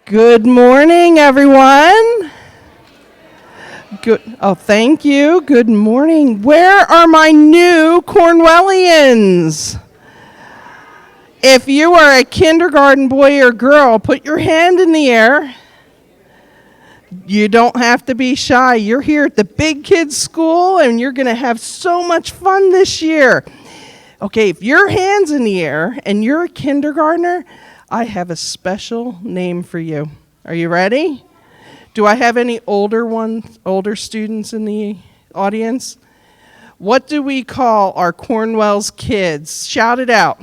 Good morning, everyone. Good. Oh, thank you. Good morning. Where are my new Cornwellians? If you are a kindergarten boy or girl, put your hand in the air. You don't have to be shy. You're here at the Big Kids School, and you're going to have so much fun this year. Okay, if your hand's in the air and you're a kindergartner, I have a special name for you. Are you ready? Do I have any older students in the audience? What do we call our Cornwell's kids? Shout it out.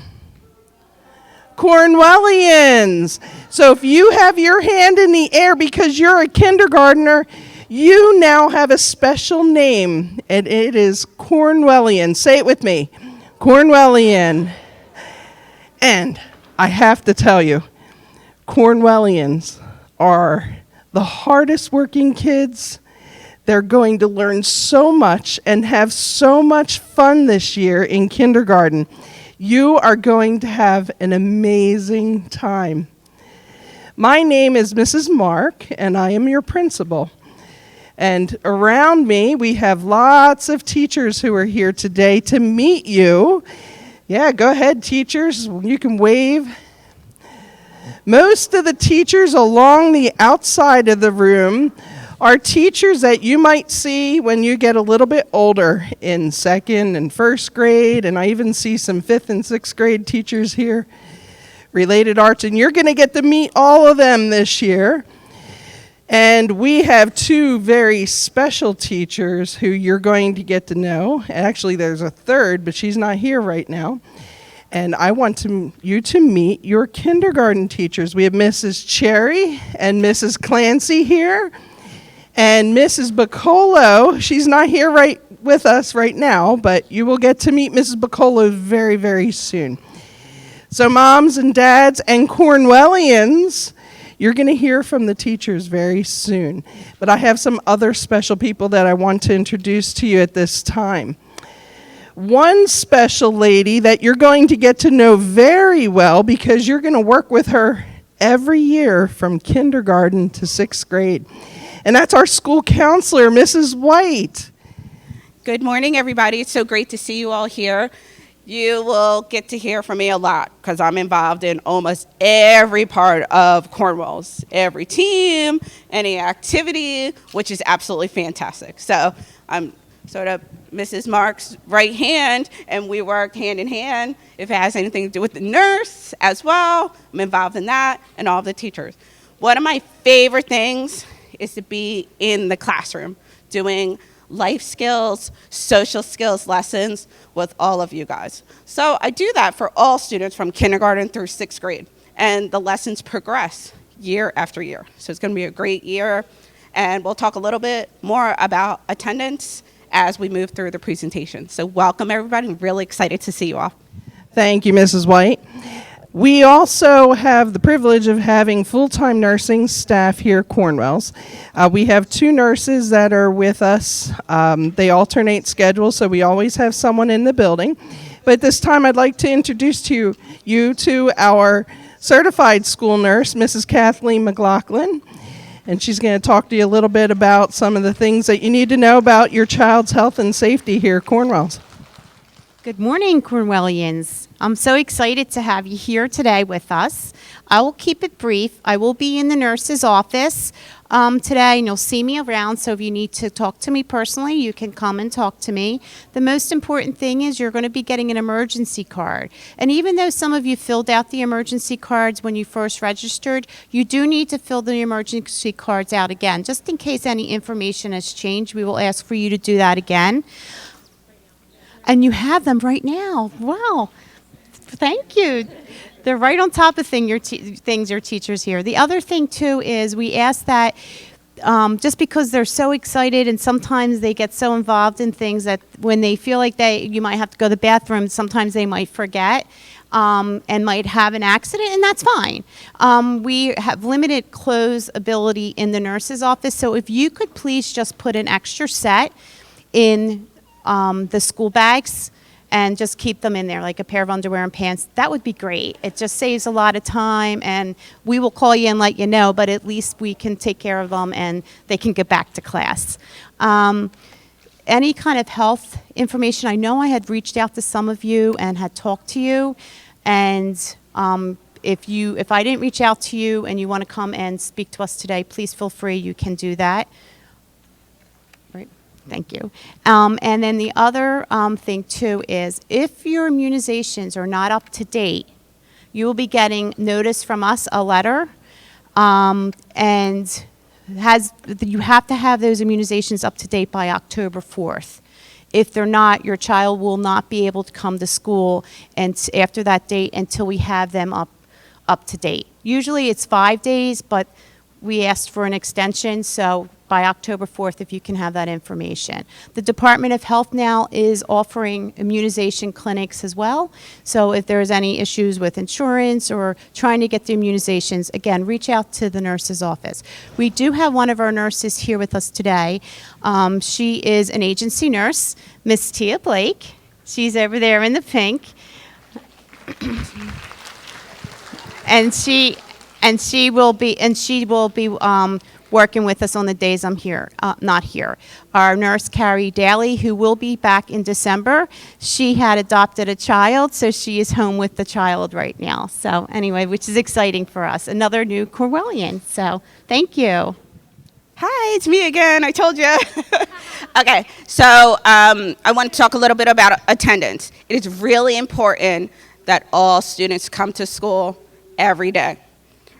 Cornwellians. So if you have your hand in the air because you're a kindergartner, you now have a special name, and it is Cornwellian. Say it with me. Cornwellian. And I have to tell you, Cornwellians are the hardest working kids. They're going to learn so much and have so much fun this year in kindergarten. You are going to have an amazing time. My name is Mrs. Mark, and I am your principal. And around me, we have lots of teachers who are here today to meet you. Yeah, go ahead, teachers. You can wave. Most of the teachers along the outside of the room are teachers that you might see when you get a little bit older in second and first grade, and I even see some fifth and sixth grade teachers here, related arts, and you're going to get to meet all of them this year. And we have two very special teachers who you're going to get to know. Actually, there's a third, but she's not here right now. And I want you to meet your kindergarten teachers. We have Mrs. Cherry and Mrs. Clancy here. And Mrs. Bacolo, she's not here right with us right now, but you will get to meet Mrs. Bacolo very, very soon. So moms and dads and Cornwellians, you're going to hear from the teachers very soon. But I have some other special people that I want to introduce to you at this time. One special lady that you're going to get to know very well because you're going to work with her every year from kindergarten to sixth grade. And that's our school counselor, Mrs. White. Good morning, everybody. It's so great to see you all here. You will get to hear from me a lot because I'm involved in almost every part of Cornwell's, every team, any activity, which is absolutely fantastic. So I'm sort of Mrs. Mark's right hand, and we work hand in hand. If it has anything to do with the nurse as well, I'm involved in that, and all of the teachers. One of my favorite things is to be in the classroom doing life skills, social skills lessons with all of you guys. So I do that for all students from kindergarten through sixth grade, and the lessons progress year after year. So it's going to be a great year, and we'll talk a little bit more about attendance as we move through the presentation. So welcome, everybody. I'm really excited to see you all. Thank you, Mrs. White. We also have the privilege of having full-time nursing staff here at Cornwell's. We have two nurses that are with us. They alternate schedules, so we always have someone in the building. But this time I'd like to introduce to you to our certified school nurse, Mrs. Kathleen McLaughlin. And she's going to talk to you a little bit about some of the things that you need to know about your child's health and safety here at Cornwell's. Good morning, Cornwellians. I'm so excited to have you here today with us. I will keep it brief. I will be in the nurse's office today, and you'll see me around, so if you need to talk to me personally, you can come and talk to me. The most important thing is you're going to be getting an emergency card. And even though some of you filled out the emergency cards when you first registered, you do need to fill the emergency cards out again. Just in case any information has changed, we will ask for you to do that again. And you have them right now. Wow. Thank you. They're right on top of things your teachers here. The other thing, too, is we ask that just because they're so excited and sometimes they get so involved in things that when they feel like you might have to go to the bathroom, sometimes they might forget and might have an accident, and that's fine. We have limited clothes ability in the nurse's office, so if you could please just put an extra set in the school bags and just keep them in there, like a pair of underwear and pants. That would be great. It just saves a lot of time, and we will call you and let you know, but at least we can take care of them and they can get back to class. Any kind of health information, I know I had reached out to some of you and had talked to you, and if I didn't reach out to you and you want to come and speak to us today, please feel free. You can do that. Right. Thank you. And then the other thing too is if your immunizations are not up to date, you will be getting notice from us, a letter, and you have to have those immunizations up to date by October 4th. If they're not, your child will not be able to come to school and after that date until we have them up to date. Usually it's 5 days, but we asked for an extension, so by October 4th, if you can have that information. The Department of Health now is offering immunization clinics as well, so if there's any issues with insurance or trying to get the immunizations, again, reach out to the nurse's office. We do have one of our nurses here with us today. She is an agency nurse, Miss Tia Blake. She's over there in the pink. And she will be working with us on the days I'm here, not here. Our nurse, Carrie Daly, who will be back in December, she had adopted a child, so she is home with the child right now. So anyway, which is exciting for us. Another new Cornwellian, so thank you. Hi, it's me again. I told you. Okay, so I want to talk a little bit about attendance. It is really important that all students come to school every day,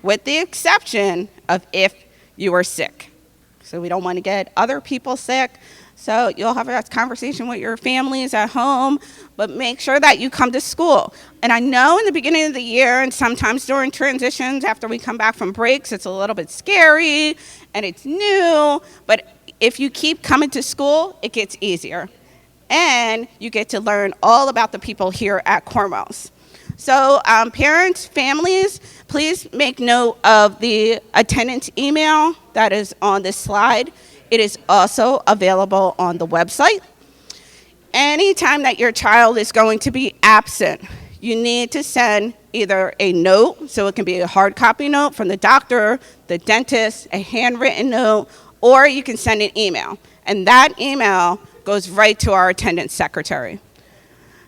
with the exception of if you are sick. So we don't want to get other people sick. So you'll have a conversation with your families at home, but make sure that you come to school. And I know in the beginning of the year and sometimes during transitions after we come back from breaks, it's a little bit scary and it's new, but if you keep coming to school, it gets easier. And you get to learn all about the people here at Cornwells. So parents, families, please make note of the attendance email that is on this slide. It is also available on the website. Anytime that your child is going to be absent, you need to send either a note, so it can be a hard copy note from the doctor, the dentist, a handwritten note, or you can send an email. And that email goes right to our attendance secretary.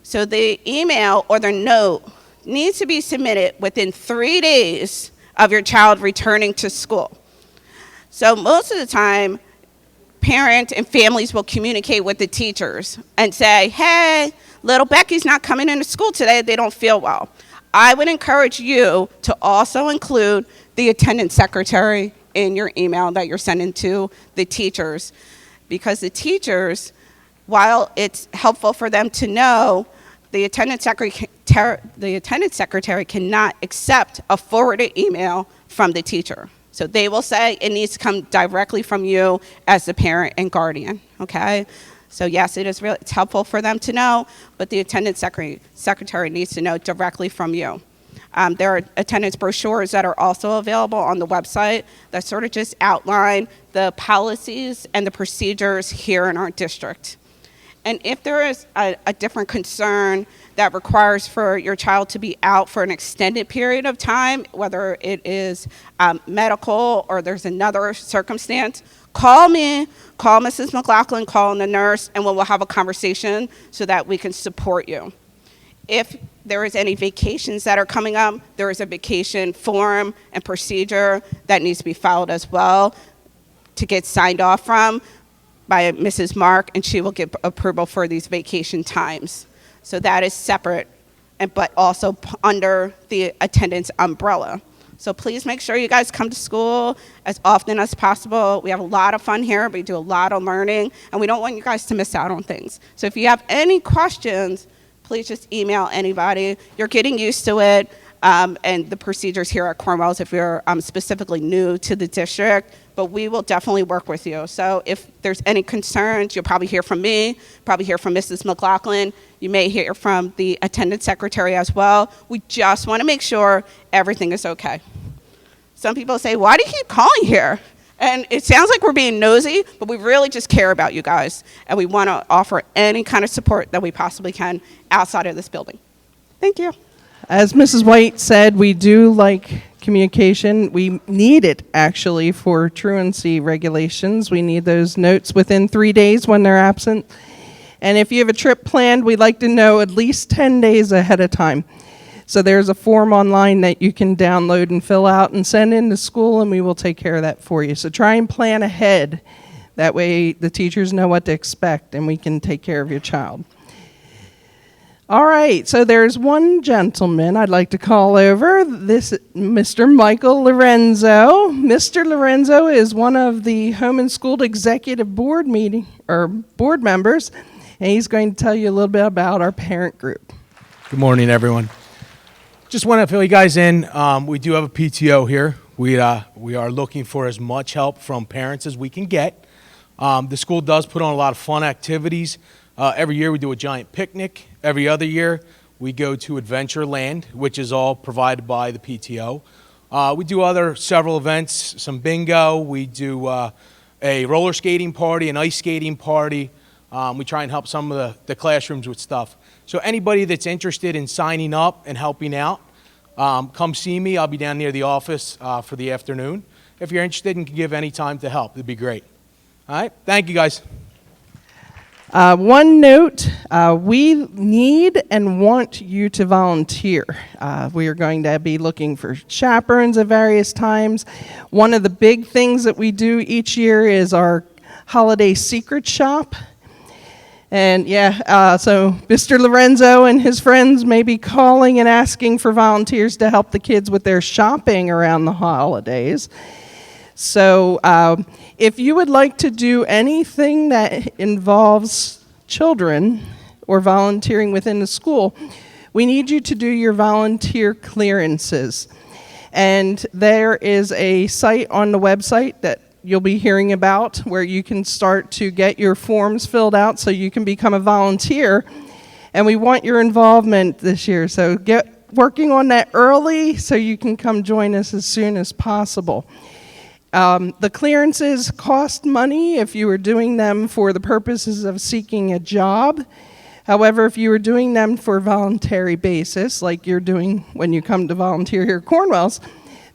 So the email or the note needs to be submitted within 3 days of your child returning to school. So most of the time, parents and families will communicate with the teachers and say, hey, little Becky's not coming into school today, they don't feel well. I would encourage you to also include the attendance secretary in your email that you're sending to the teachers, because the teachers, while it's helpful for them to know, the attendance secretary cannot accept a forwarded email from the teacher. So they will say it needs to come directly from you as the parent and guardian, okay? So yes, it's helpful for them to know, but the attendance secretary needs to know directly from you. There are attendance brochures that are also available on the website that sort of just outline the policies and the procedures here in our district. And if there is a different concern that requires for your child to be out for an extended period of time, whether it is medical or there's another circumstance, call me, call Mrs. McLaughlin, call the nurse, and we'll have a conversation so that we can support you. If there is any vacations that are coming up, there is a vacation form and procedure that needs to be filed as well to get signed off from by Mrs. Mark, and she will give approval for these vacation times. So that is separate, but also under the attendance umbrella. So please make sure you guys come to school as often as possible. We have a lot of fun here. We do a lot of learning, and we don't want you guys to miss out on things. So if you have any questions, please just email anybody. You're getting used to it, and the procedures here at Cornwells if you're specifically new to the district, but we will definitely work with you. So if there's any concerns, you'll probably hear from me, probably hear from Mrs. McLaughlin. You may hear from the attendance secretary as well. We just want to make sure everything is okay. Some people say, why do you keep calling here? And it sounds like we're being nosy, but we really just care about you guys. And we want to offer any kind of support that we possibly can outside of this building. Thank you. As Mrs. White said, we do like communication. We need it, actually, for truancy regulations. We need those notes within 3 days when they're absent. And if you have a trip planned, we'd like to know at least 10 days ahead of time. So there's a form online that you can download and fill out and send in to school, and we will take care of that for you. So try and plan ahead. That way the teachers know what to expect, and we can take care of your child. All right, so there's one gentleman I'd like to call over, this Mr. Michael Lorenzo. Mr. Lorenzo is one of the Home and School Executive Board board members, and he's going to tell you a little bit about our parent group. Good morning, everyone. Just want to fill you guys in. We do have a PTO here. We are looking for as much help from parents as we can get. The school does put on a lot of fun activities. Every year we do a giant picnic. Every other year we go to Adventureland, which is all provided by the PTO. We do several events, some bingo. We do a roller skating party, an ice skating party. We try and help some of the classrooms with stuff. So anybody that's interested in signing up and helping out, come see me. I'll be down near the office for the afternoon. If you're interested and can give any time to help, it'd be great. All right, thank you guys. One note, we need and want you to volunteer. We are going to be looking for chaperones at various times. One of the big things that we do each year is our holiday secret shop. And so Mr. Lorenzo and his friends may be calling and asking for volunteers to help the kids with their shopping around the holidays. So if you would like to do anything that involves children or volunteering within the school, we need you to do your volunteer clearances. And there is a site on the website that you'll be hearing about where you can start to get your forms filled out so you can become a volunteer. And we want your involvement this year. So get working on that early so you can come join us as soon as possible. The clearances cost money if you were doing them for the purposes of seeking a job. However, if you were doing them for a voluntary basis, like you're doing when you come to volunteer here at Cornwell's,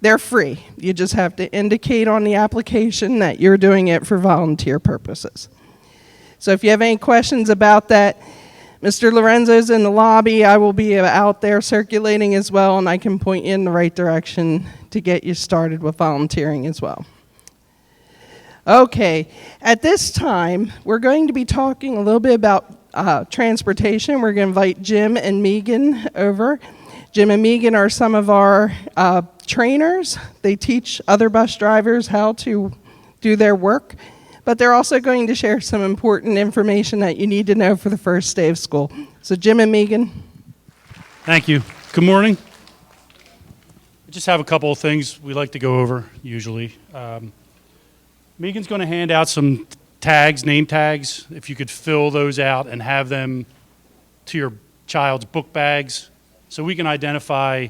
they're free. You just have to indicate on the application that you're doing it for volunteer purposes. So if you have any questions about that, Mr. Lorenzo's in the lobby. I will be out there circulating as well, and I can point you in the right direction to get you started with volunteering as well. Okay, at this time, we're going to be talking a little bit about transportation. We're going to invite Jim and Megan over. Jim and Megan are some of our trainers. They teach other bus drivers how to do their work, but they're also going to share some important information that you need to know for the first day of school. So Jim and Megan. Thank you. Good morning. We just have a couple of things we like to go over usually. Megan's going to hand out some tags, name tags, if you could fill those out and have them to your child's book bags so we can identify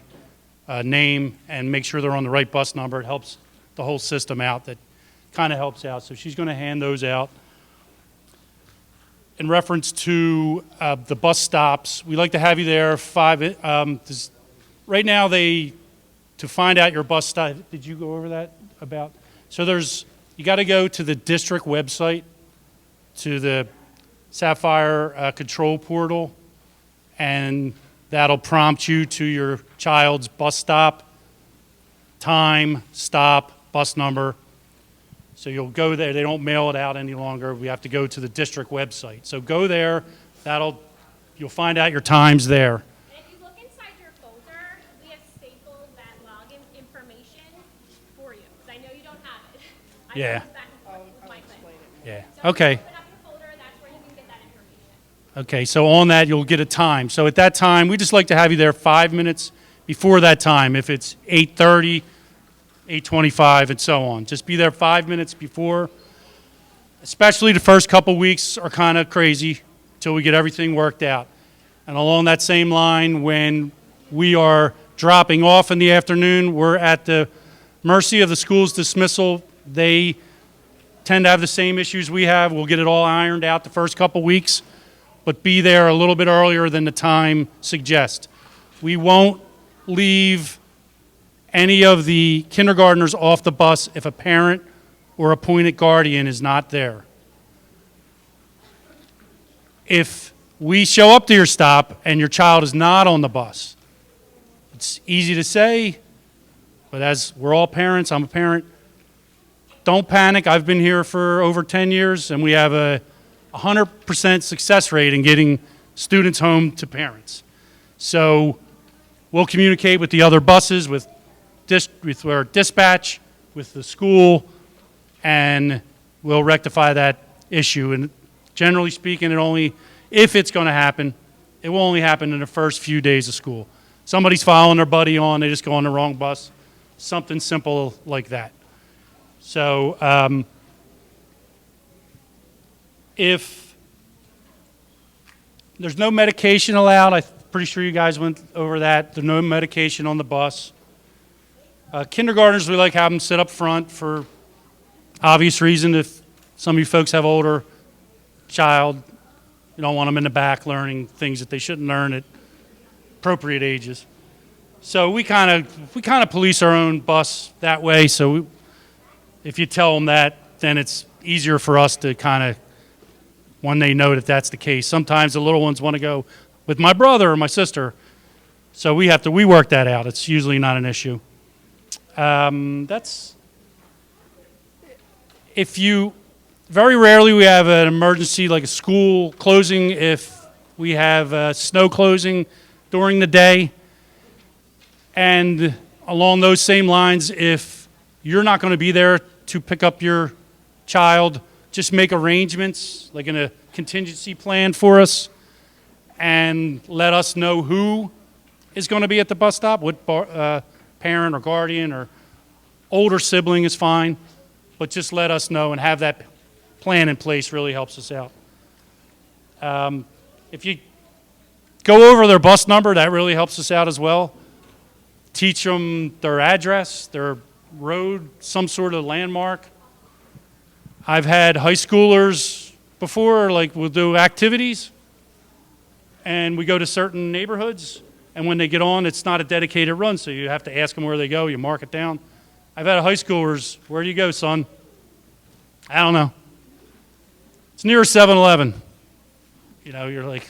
a name and make sure they're on the right bus number. It helps the whole system out. That kind of helps out. So she's going to hand those out. In reference to the bus stops, we like to have you there right now to find out your bus stop. Did you go over that about? So you got to go to the district website, to the Sapphire control portal, and that'll prompt you to your child's bus stop, time, stop, bus number. So you'll go there. They don't mail it out any longer. We have to go to the district website. So go there. You'll find out your times there. And if you look inside your folder, we have stapled that login information for you. Because I know you don't have it. I Yeah. go back and forth with my client. Yeah. So Okay. if you open up your folder, that's where you can get that information. Okay, so on that, you'll get a time. So at that time, we just like to have you there 5 minutes before that time. If it's 8:30, 8:25, and so on. Just be there 5 minutes before. Especially the first couple weeks are kind of crazy until we get everything worked out. And along that same line, when we are dropping off in the afternoon, we're at the mercy of the school's dismissal. They tend to have the same issues we have. We'll get it all ironed out the first couple weeks, but be there a little bit earlier than the time suggests. We won't leave any of the kindergartners off the bus if a parent or appointed guardian is not there. If we show up to your stop and your child is not on the bus, it's easy to say, but as we're all parents, I'm a parent, don't panic. I've been here for over 10 years, and we have a 100% success rate in getting students home to parents. So we'll communicate with the other buses, with our dispatch, with the school, and we'll rectify that issue. And generally speaking, if it's going to happen, it will only happen in the first few days of school. Somebody's following their buddy on, they just go on the wrong bus, something simple like that. So if there's no medication allowed, I'm pretty sure you guys went over that. There's no medication on the bus. Kindergartners, we like have them sit up front for obvious reason. If some of you folks have older child, you don't want them in the back learning things that they shouldn't learn at appropriate ages. So we kind of police our own bus that way. So if you tell them that, then it's easier for us to kind of, when they know that that's the case. Sometimes the little ones want to go with my brother or my sister, so we work that out. It's usually not an issue. Very rarely we have an emergency like a school closing. If we have snow closing during the day, and along those same lines, if you're not going to be there to pick up your child, just make arrangements, like in a contingency plan for us, and let us know who is going to be at the bus stop, what parent or guardian or older sibling is fine, but just let us know, and have that plan in place really helps us out. If you go over their bus number, that really helps us out as well. Teach them their address, their road, some sort of landmark. I've had high schoolers before, like we'll do activities, and we go to certain neighborhoods, and when they get on, it's not a dedicated run, so you have to ask them where they go, you mark it down. I've had high schoolers, where do you go, son? I don't know. It's near 7-Eleven. You know, you're like,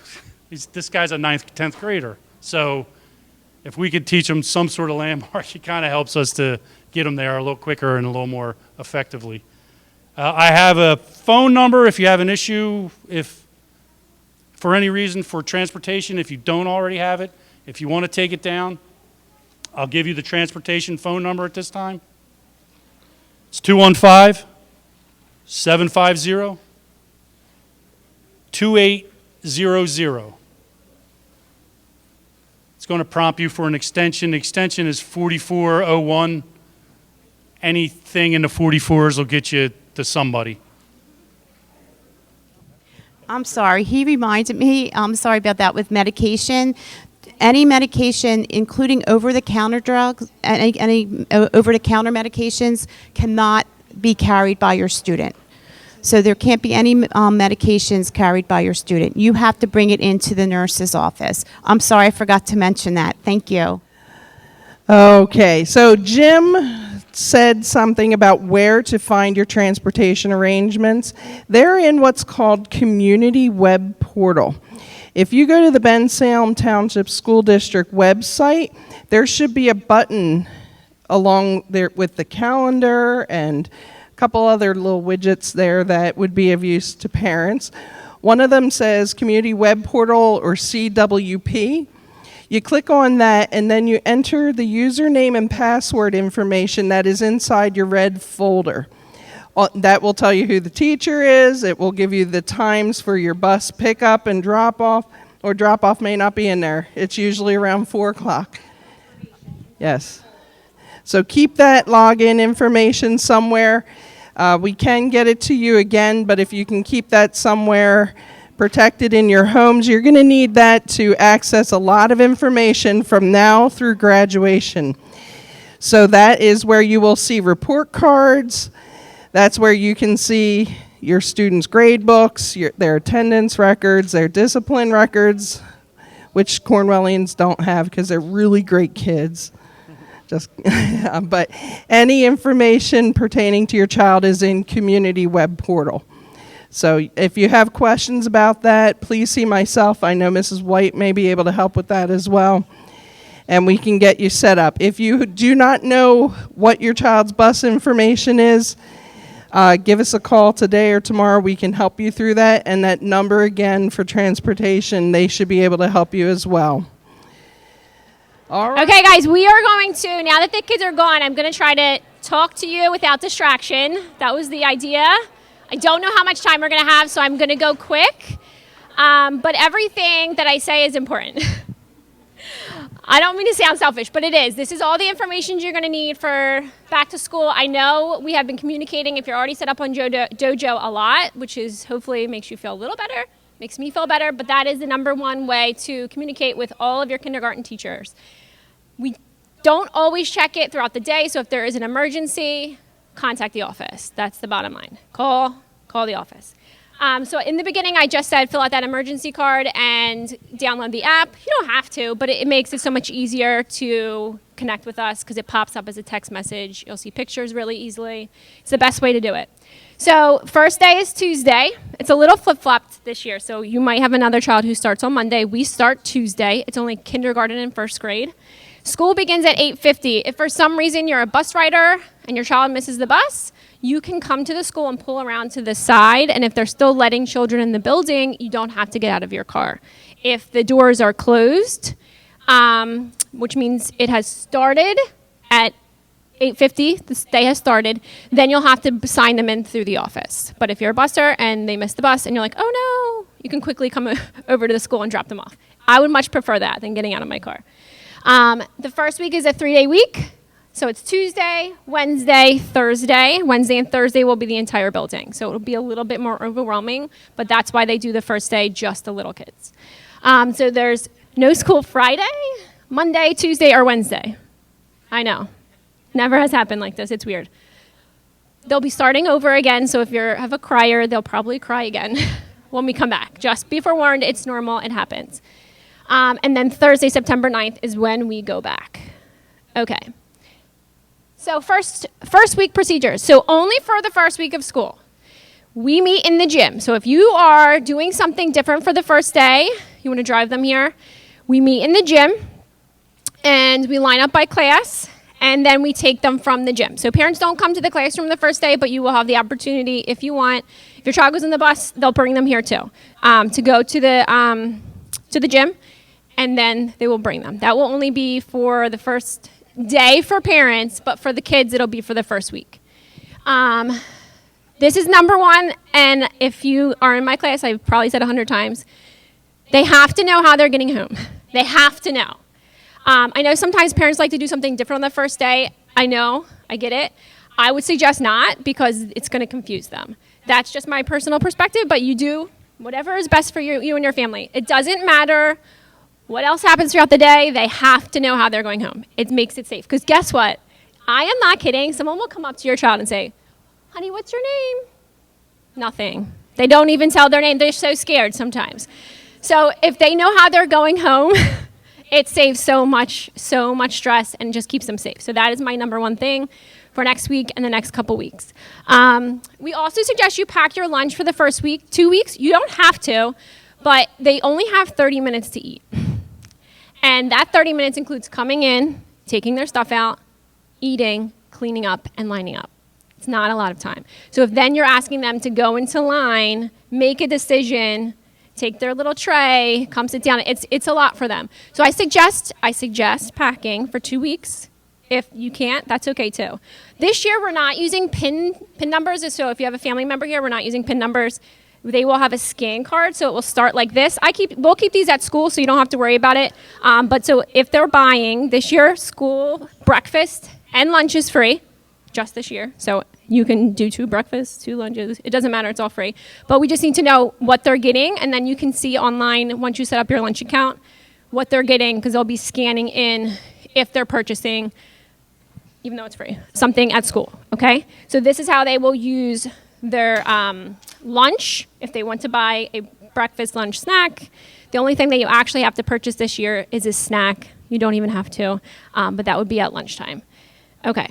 this guy's a 9th, 10th grader. So if we could teach them some sort of landmark, it kind of helps us to get them there a little quicker and a little more effectively. I have a phone number if you have an issue, if for any reason for transportation, if you don't already have it, if you want to take it down, I'll give you the transportation phone number at this time. It's 215-750-2800. It's going to prompt you for an extension. The extension is 4401. Anything in the 44s will get you to somebody. I'm sorry, he reminded me, I'm sorry about that, with medication. Any medication, including over-the-counter drugs, any over-the-counter medications, cannot be carried by your student. So there can't be any medications carried by your student. You have to bring it into the nurse's office. I'm sorry, I forgot to mention that. Thank you. Okay, so Jim said something about where to find your transportation arrangements. They're in what's called Community Web Portal. If you go to the Ben Salem Township School District website, there should be a button along there with the calendar and a couple other little widgets there that would be of use to parents. One of them says Community Web Portal, or CWP. You click on that, and then you enter the username and password information that is inside your red folder. That will tell you who the teacher is. It will give you the times for your bus pickup and drop-off, or drop-off may not be in there. It's usually around 4 o'clock. Yes. So keep that login information somewhere. We can get it to you again, but if you can keep that somewhere protected in your homes, you're going to need that to access a lot of information from now through graduation. So that is where you will see report cards. That's where you can see your students' grade books, their attendance records, their discipline records, which Cornwellians don't have because they're really great kids. But any information pertaining to your child is in Community Web Portal. So if you have questions about that, please see myself. I know Mrs. White may be able to help with that as well. And we can get you set up. If you do not know what your child's bus information is, give us a call today or tomorrow. We can help you through that. And that number again for transportation, they should be able to help you as well. All right. Okay, guys, we are going to, now that the kids are gone, I'm going to try to talk to you without distraction. That was the idea. I don't know how much time we're going to have, so I'm going to go quick. But everything that I say is important. I don't mean to sound selfish, but it is. This is all the information you're going to need for back to school. I know we have been communicating, if you're already set up on Dojo, a lot, which is hopefully makes you feel a little better, makes me feel better, but that is the number one way to communicate with all of your kindergarten teachers. We don't always check it throughout the day, so if there is an emergency, contact the office. That's the bottom line. Call the office. So in the beginning, I just said fill out that emergency card and download the app. You don't have to, but it makes it so much easier to connect with us because it pops up as a text message. You'll see pictures really easily. It's the best way to do it. So first day is Tuesday. It's a little flip-flopped this year, so you might have another child who starts on Monday. We start Tuesday. It's only kindergarten and first grade. School begins at 8:50. If for some reason you're a bus rider and your child misses the bus, you can come to the school and pull around to the side, and if they're still letting children in the building, you don't have to get out of your car. If the doors are closed, which means it has started at 8:50, this day has started, then you'll have to sign them in through the office. But if you're a busser and they miss the bus and you're like, oh no, you can quickly come over to the school and drop them off. I would much prefer that than getting out of my car. The first week is a 3-day week. So it's Tuesday, Wednesday, Thursday. Wednesday and Thursday will be the entire building. So it'll be a little bit more overwhelming, but that's why they do the first day just the little kids. So there's no school Friday, Monday, Tuesday, or Wednesday. I know. Never has happened like this. It's weird. They'll be starting over again, so if you have a crier, they'll probably cry again when we come back. Just be forewarned, it's normal, it happens. And then Thursday, September 9th is when we go back. Okay. So first week procedures. So only for the first week of school. We meet in the gym. So if you are doing something different for the first day, you want to drive them here, we meet in the gym and we line up by class and then we take them from the gym. So parents don't come to the classroom the first day, but you will have the opportunity if you want. If your child goes in the bus, they'll bring them here too, to go to the gym, and then they will bring them. That will only be for the first day for parents, but for the kids, it'll be for the first week. This is number one, and if you are in my class, I've probably said 100 times, they have to know how they're getting home. They have to know. I know sometimes parents like to do something different on the first day. I know, I get it. I would suggest not because it's going to confuse them. That's just my personal perspective, but you do whatever is best for you and your family. It doesn't matter what else happens throughout the day. They have to know how they're going home. It makes it safe. Because guess what? I am not kidding. Someone will come up to your child and say, honey, what's your name? Nothing. They don't even tell their name. They're so scared sometimes. So if they know how they're going home, it saves so much stress and just keeps them safe. So that is my number one thing for next week and the next couple weeks. We also suggest you pack your lunch for the first week. 2 weeks, you don't have to, but they only have 30 minutes to eat. And that 30 minutes includes coming in, taking their stuff out, eating, cleaning up, and lining up. It's not a lot of time. So if then you're asking them to go into line, make a decision, take their little tray, come sit down, it's a lot for them. So I suggest packing for 2 weeks. If you can't, that's okay too. This year we're not using pin numbers, so if you have a family member here, we're not using pin numbers. They will have a scan card, so it will start like this. We'll keep these at school, so you don't have to worry about it. But so if they're buying this year, school breakfast and lunch is free, just this year. So you can do 2 breakfasts, 2 lunches. It doesn't matter, it's all free. But we just need to know what they're getting, and then you can see online once you set up your lunch account what they're getting, because they'll be scanning in if they're purchasing even though it's free, something at school, okay? So this is how they will use their lunch if they want to buy a breakfast, lunch, snack. The only thing that you actually have to purchase this year is a snack. You don't even have to, but that would be at lunchtime. Okay.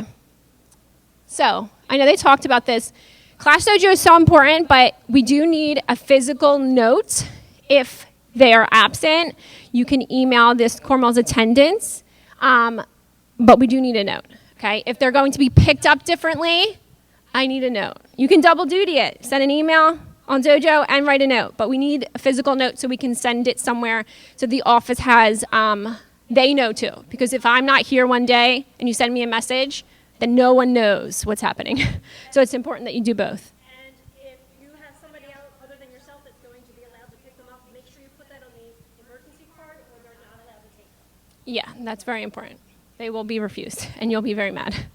So I know they talked about this. Class Dojo is so important, but we do need a physical note if they are absent. You can email this Cornwall's attendance, but we do need a note, okay? If they're going to be picked up differently, I need a note. You can double duty it. Send an email on Dojo and write a note, but we need a physical note so we can send it somewhere so the office has, they know too. Because if I'm not here one day and you send me a message, then no one knows what's happening. So it's important that you do both. And if you have somebody else other than yourself that's going to be allowed to pick them up, make sure you put that on the emergency card or they're not allowed to take them. Yeah, that's very important. They will be refused, and you'll be very mad.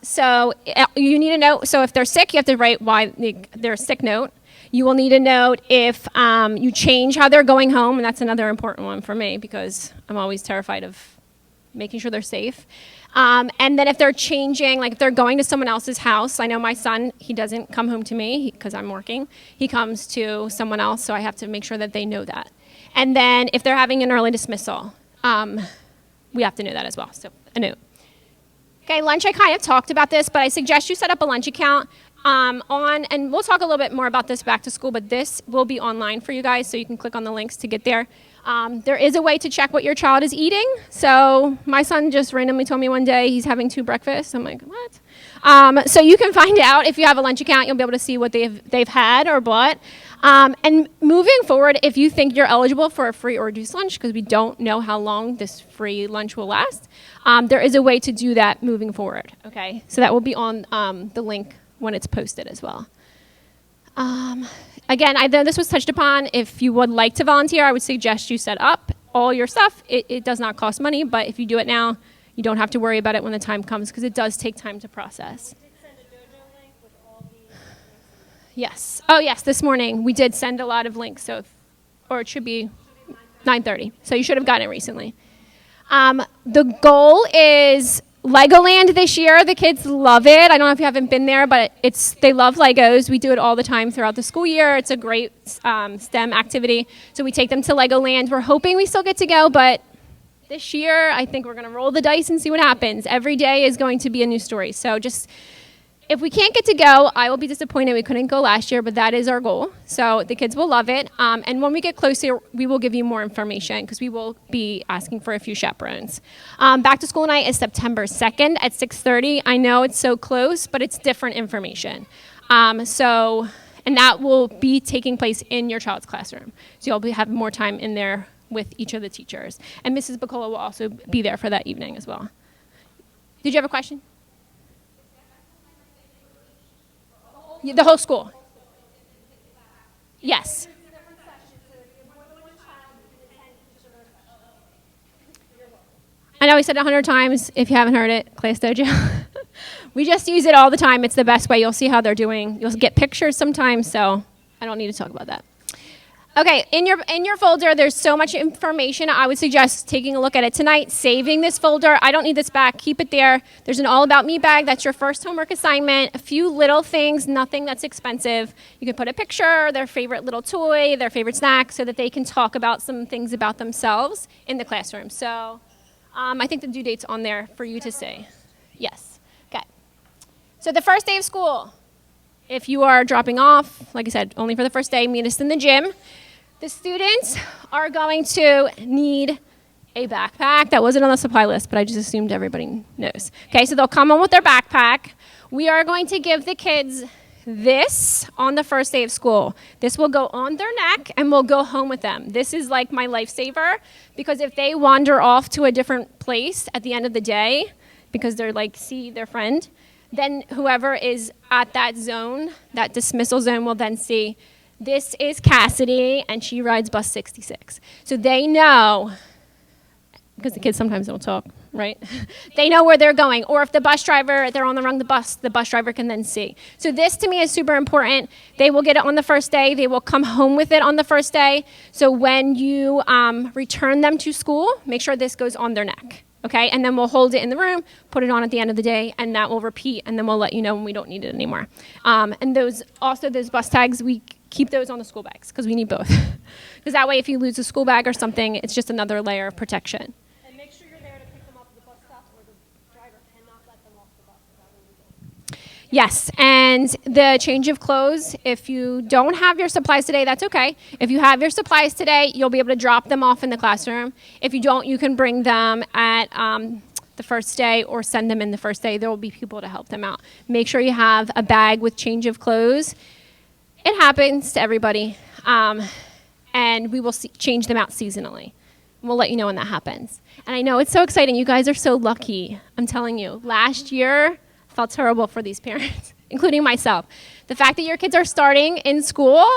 So you need a note. So if they're sick, you have to write why their sick note. You will need a note if you change how they're going home, and that's another important one for me because I'm always terrified of making sure they're safe. And then if they're changing, like if they're going to someone else's house, I know my son, he doesn't come home to me because I'm working. He comes to someone else, so I have to make sure that they know that. And then if they're having an early dismissal, we have to know that as well, so a note. Okay, lunch, I kind of talked about this, but I suggest you set up a lunch account and we'll talk a little bit more about this back to school, but this will be online for you guys, so you can click on the links to get there. There is a way to check what your child is eating. So my son just randomly told me one day he's having 2 breakfasts. I'm like, what? So you can find out if you have a lunch account. You'll be able to see what they've had or bought. And moving forward, if you think you're eligible for a free or reduced lunch, because we don't know how long this free lunch will last, there is a way to do that moving forward. Okay, so that will be on the link when it's posted as well. Again, I know this was touched upon. If you would like to volunteer, I would suggest you set up all your stuff. It does not cost money, but if you do it now, you don't have to worry about it when the time comes because it does take time to process. Yes. Oh, yes, this morning we did send a lot of links, or it should be 9:30. So you should have gotten it recently. The goal is Legoland this year. The kids love it. I don't know if you haven't been there, but they love Legos. We do it all the time throughout the school year. It's a great STEM activity. So we take them to Legoland. We're hoping we still get to go, but this year I think we're going to roll the dice and see what happens. Every day is going to be a new story. So just if we can't get to go, I will be disappointed we couldn't go last year, but that is our goal. So the kids will love it. And when we get closer, we will give you more information because we will be asking for a few chaperones. Back to school night is September 2nd at 6:30. I know it's so close, but it's different information. And that will be taking place in your child's classroom. So you'll have more time in there with each of the teachers. And Mrs. Bacola will also be there for that evening as well. Did you have a question? The whole school. Yes. I know we said it 100 times. If you haven't heard it, Class Dojo. We just use it all the time. It's the best way. You'll see how they're doing. You'll get pictures sometimes, so I don't need to talk about that. Okay, in your folder, there's so much information. I would suggest taking a look at it tonight, saving this folder. I don't need this back. Keep it there. There's an All About Me bag. That's your first homework assignment. A few little things, nothing that's expensive. You can put a picture, their favorite little toy, their favorite snack, so that they can talk about some things about themselves in the classroom. So I think the due date's on there for you to see. Yes. Okay. So the first day of school, if you are dropping off, like I said, only for the first day, meet us in the gym. The students are going to need a backpack. That wasn't on the supply list, but I just assumed everybody knows. Okay, so they'll come on with their backpack. We are going to give the kids this on the first day of school. This will go on their neck and we'll go home with them. This is like my lifesaver because if they wander off to a different place at the end of the day because they're like, see their friend, then whoever is at that zone, that dismissal zone, will then see, this is Cassidy, and she rides bus 66. So they know, because the kids sometimes don't talk, right? They know where they're going. Or if the bus driver, they're on the wrong bus, the bus driver can then see. So this, to me, is super important. They will get it on the first day. They will come home with it on the first day. So when you return them to school, make sure this goes on their neck. Okay, and then we'll hold it in the room, put it on at the end of the day, and that will repeat, and then we'll let you know when we don't need it anymore. And those bus tags, we keep those on the school bags because we need both. Because that way, if you lose a school bag or something, it's just another layer of protection. And make sure you're there to pick them up at the bus stop, or the driver cannot let them off the bus without a reason. Yes, and the change of clothes, if you don't have your supplies today, that's okay. If you have your supplies today, you'll be able to drop them off in the classroom. If you don't, you can bring them at the first day or send them in the first day. There will be people to help them out. Make sure you have a bag with change of clothes. It happens to everybody, and we will change them out seasonally. We'll let you know when that happens. And I know it's so exciting. You guys are so lucky. I'm telling you. Last year, felt terrible for these parents, including myself. The fact that your kids are starting in school,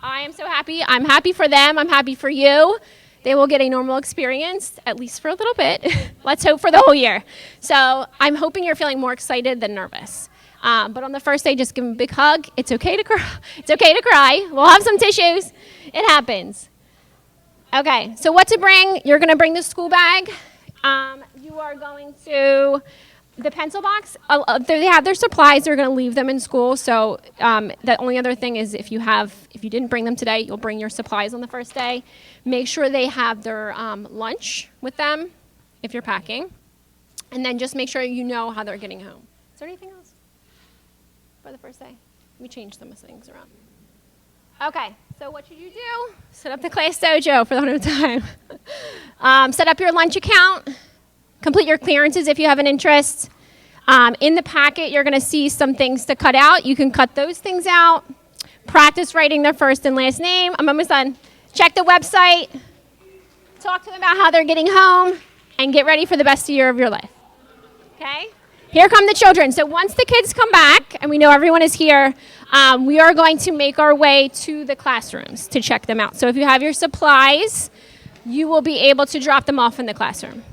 I am so happy. I'm happy for them. I'm happy for you. They will get a normal experience, at least for a little bit. Let's hope for the whole year. So I'm hoping you're feeling more excited than nervous. But on the first day, just give them a big hug. It's okay to cry. It's okay to cry. We'll have some tissues. It happens. Okay, so what to bring? You're going to bring the school bag. You are going to... The pencil box, they have their supplies. They're going to leave them in school. So the only other thing is if you didn't bring them today, you'll bring your supplies on the first day. Make sure they have their lunch with them if you're packing. And then just make sure you know how they're getting home. Is there anything else for the first day? Let me change some things around. Okay, so what should you do? Set up the Class Dojo for the 100th time. Set up your lunch account. Complete your clearances if you have an interest. In the packet, you're going to see some things to cut out. You can cut those things out. Practice writing their first and last name. I'm almost done. Check the website. Talk to them about how they're getting home. And get ready for the best year of your life. Okay? Here come the children. So once the kids come back, and we know everyone is here, we are going to make our way to the classrooms to check them out. So if you have your supplies, you will be able to drop them off in the classroom.